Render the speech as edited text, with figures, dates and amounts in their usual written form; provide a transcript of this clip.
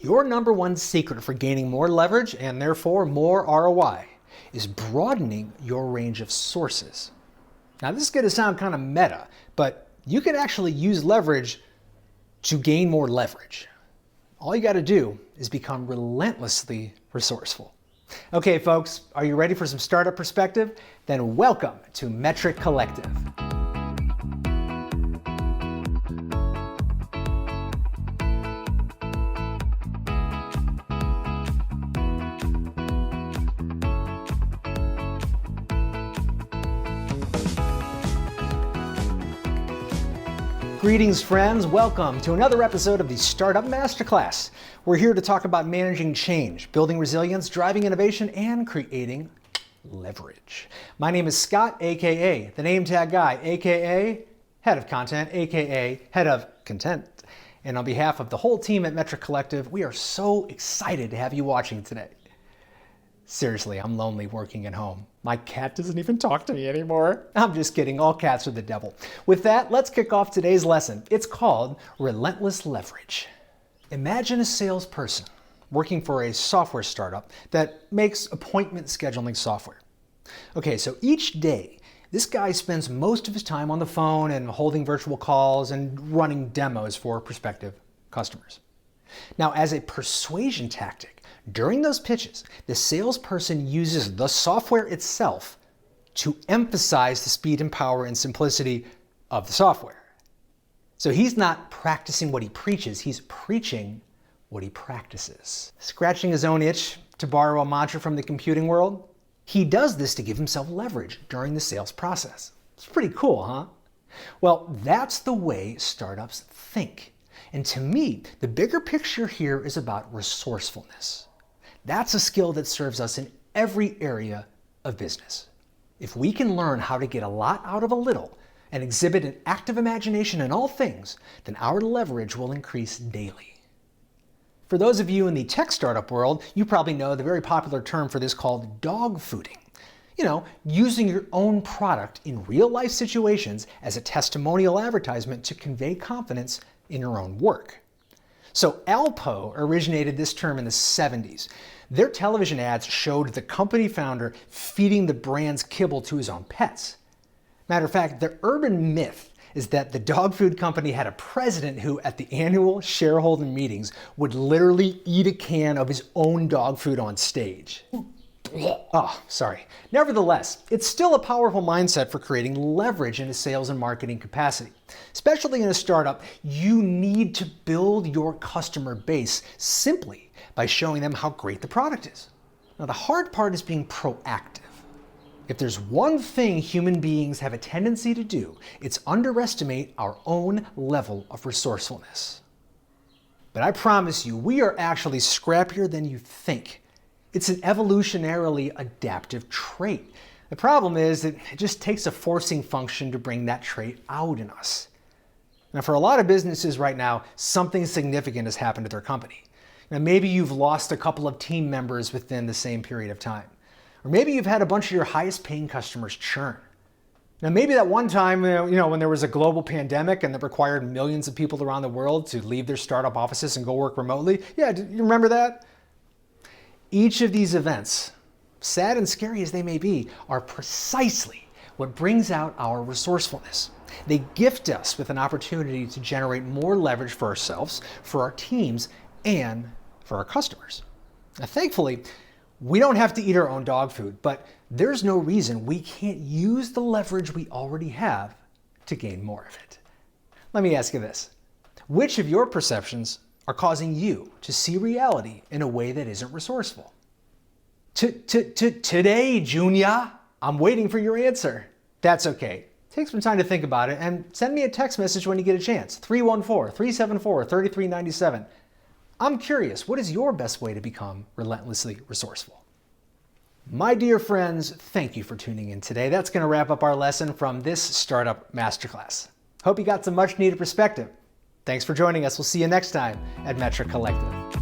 Your number one secret for gaining more leverage and therefore more ROI is broadening your range of sources. Now, this is going to sound kind of meta, but you can actually use leverage to gain more leverage. All you got to do is become relentlessly resourceful. Okay, folks, are you ready for some startup perspective? Then welcome to Metric Collective. Greetings, friends. Welcome to another episode of the Startup Masterclass. We're here to talk about managing change, building resilience, driving innovation, and creating leverage. My name is Scott, aka the Name Tag Guy, aka Head of Content, aka Head of Content. And on behalf of the whole team at Metric Collective, we are so excited to have you watching today. Seriously, I'm lonely working at home. My cat doesn't even talk to me anymore. I'm just kidding, all cats are the devil. With that, let's kick off today's lesson. It's called Relentless Leverage. Imagine a salesperson working for a software startup that makes appointment scheduling software. Okay, so each day, this guy spends most of his time on the phone and holding virtual calls and running demos for prospective customers. Now, as a persuasion tactic, during those pitches, the salesperson uses the software itself to emphasize the speed and power and simplicity of the software. So he's not practicing what he preaches, he's preaching what he practices. Scratching his own itch, to borrow a mantra from the computing world, he does this to give himself leverage during the sales process. It's pretty cool, huh? Well, that's the way startups think. And to me, the bigger picture here is about resourcefulness. That's a skill that serves us in every area of business. If we can learn how to get a lot out of a little and exhibit an active imagination in all things, then our leverage will increase daily. For those of you in the tech startup world, you probably know the very popular term for this called dog fooding. You know, using your own product in real life situations as a testimonial advertisement to convey confidence in your own work. So Alpo originated this term in the 70s. Their television ads showed the company founder feeding the brand's kibble to his own pets. Matter of fact, the urban myth is that the dog food company had a president who, at the annual shareholder meetings, would literally eat a can of his own dog food on stage. Oh, sorry. Nevertheless, it's still a powerful mindset for creating leverage in a sales and marketing capacity. Especially in a startup, you need to build your customer base simply by showing them how great the product is. Now, the hard part is being proactive. If there's one thing human beings have a tendency to do, it's underestimate our own level of resourcefulness. But I promise you, we are actually scrappier than you think. It's an evolutionarily adaptive trait. The problem is that it just takes a forcing function to bring that trait out in us. Now, for a lot of businesses right now, something significant has happened to their company. Now, maybe you've lost a couple of team members within the same period of time. Or maybe you've had a bunch of your highest paying customers churn. Now, maybe that one time, when there was a global pandemic and that required millions of people around the world to leave their startup offices and go work remotely. Yeah, do you remember that? Each of these events, sad and scary as they may be, are precisely what brings out our resourcefulness. They gift us with an opportunity to generate more leverage for ourselves, for our teams, and for our customers. Now, thankfully, we don't have to eat our own dog food, but there's no reason we can't use the leverage we already have to gain more of it. Let me ask you this. Which of your perceptions are causing you to see reality in a way that isn't resourceful? Today, Junior, I'm waiting for your answer. That's okay. Take some time to think about it and send me a text message when you get a chance. 314-374-3397. I'm curious, what is your best way to become relentlessly resourceful? My dear friends, thank you for tuning in today. That's going to wrap up our lesson from this Startup Masterclass. Hope you got some much needed perspective. Thanks for joining us. We'll see you next time at Metric Collective.